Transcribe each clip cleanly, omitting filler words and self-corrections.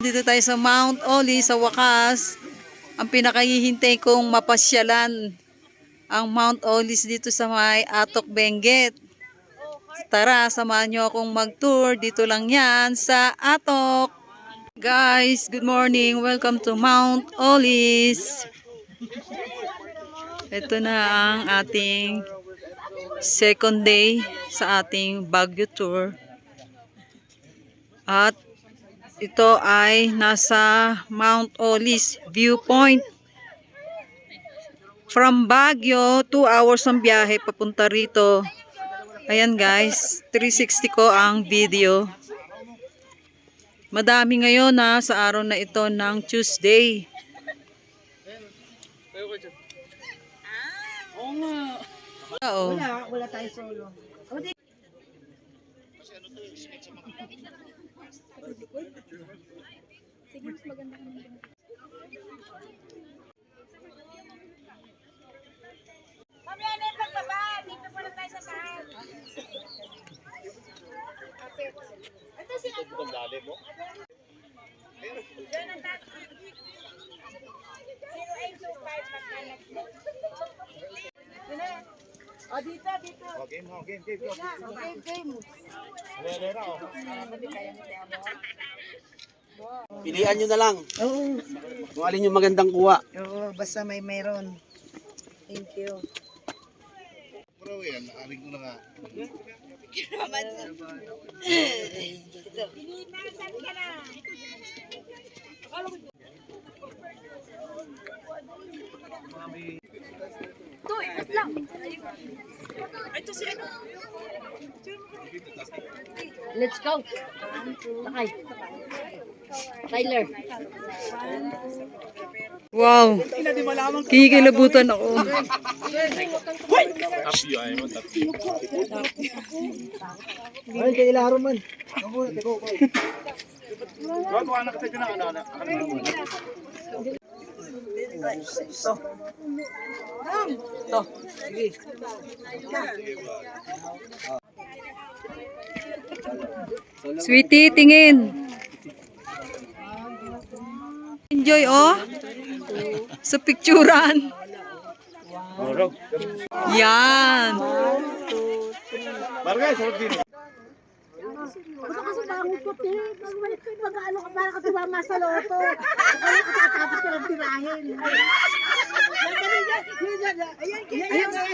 Dito tayo sa Mount Oli, sa wakas. Ang pinakahihintay kong mapasyalan ang Mount Olis dito sa may Atok, Benguet. Tara, samahan nyo akong mag-tour. Dito lang yan sa Atok. Guys, good morning. Welcome to Mount Olis. Ito na ang ating second day sa ating Baguio tour. At ito ay nasa Mount Olis viewpoint. From Baguio, 2 hours ang biyahe papunta rito. Ayan guys, 360 ko ang video. Madami ngayon sa araw na ito ng Tuesday. Wala tayo solo. Sige, mas maganda ka naman. Mamaya na pagbaba, dito pa lang tayo sa sahal. Ito si ano? Ito dali mo? Yan ang dati. 0825 magkalat. O, dito. Game. Game. Lera, Pilihan nyo na lang. Oo. Kung alin yung magandang kuha. Oo, basta may meron. Thank you. Pero yan, naaring ko na nga. Ito, ikot lang. Ito si ano? Let's go. Sakay. Tyler. Wow, kikilabutan ako. Ay, kay ilaro man. Sweetie, tingin. Enjoy, sa picturean. Yan. Barangay, sarap din. Kasi bangon ko, mag-ano ka, parang katubama sa loto. Tapos ka lang tirahin.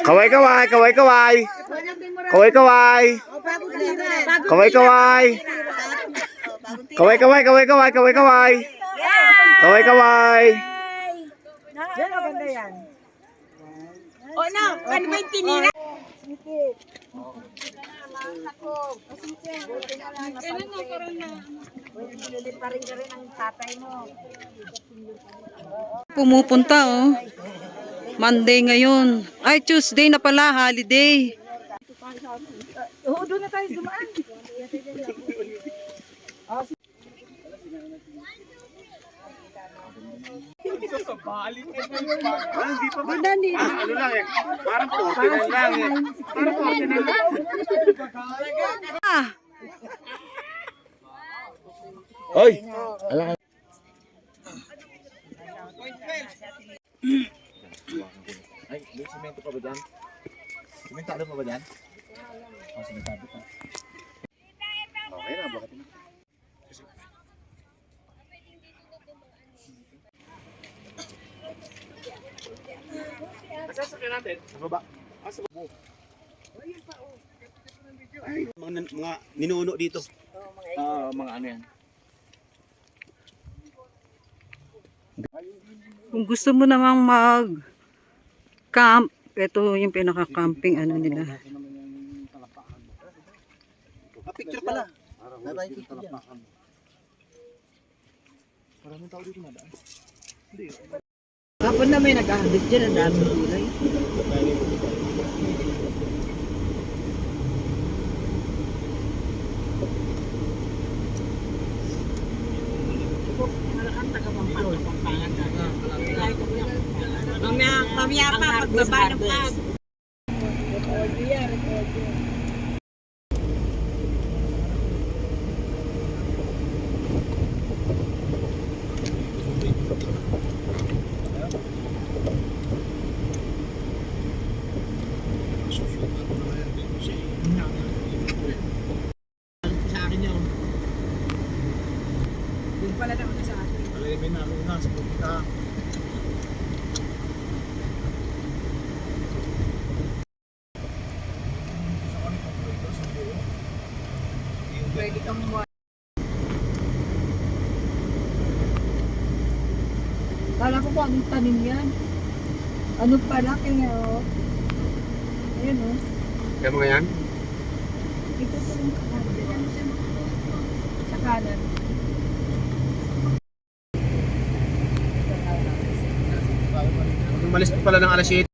Kaway. Yan, maganda yan. O na, ano ba yung tinira? Pumupunta, Monday ngayon. Ay, Tuesday na pala, holiday. Oo, doon na tayo dumaan. Ano lang eh. Parang 49 lang eh. Parang 49 lang. Hoy! Alam ka. Ay, may semento pa ba dyan? Sementado pa ba dyan? O, sementado pa. Okay na, bakit na? Sasakyan natin. Sa baba. Sa baba. Mga ninuno dito. Mga ano yan. Kung gusto mo namang mag-camp, ito yung pinaka-camping nila. Picture pala. Natay picture dyan. Maraming tao dito nadaan. Hindi. Kapon na may nag-harvest dyan, ang daming gulay. Mamaya pa, pagbaba ng vlog. pala naman sa akin. Alay namin na sa pupunta. Pwede kang mo. Kala ko anong tanim yan. Ano pala kaya oh. Ayan oh. Kaya mga yan? Ito po yung sa kanan. Sa kanan. Umalis ko pala ng alas 7.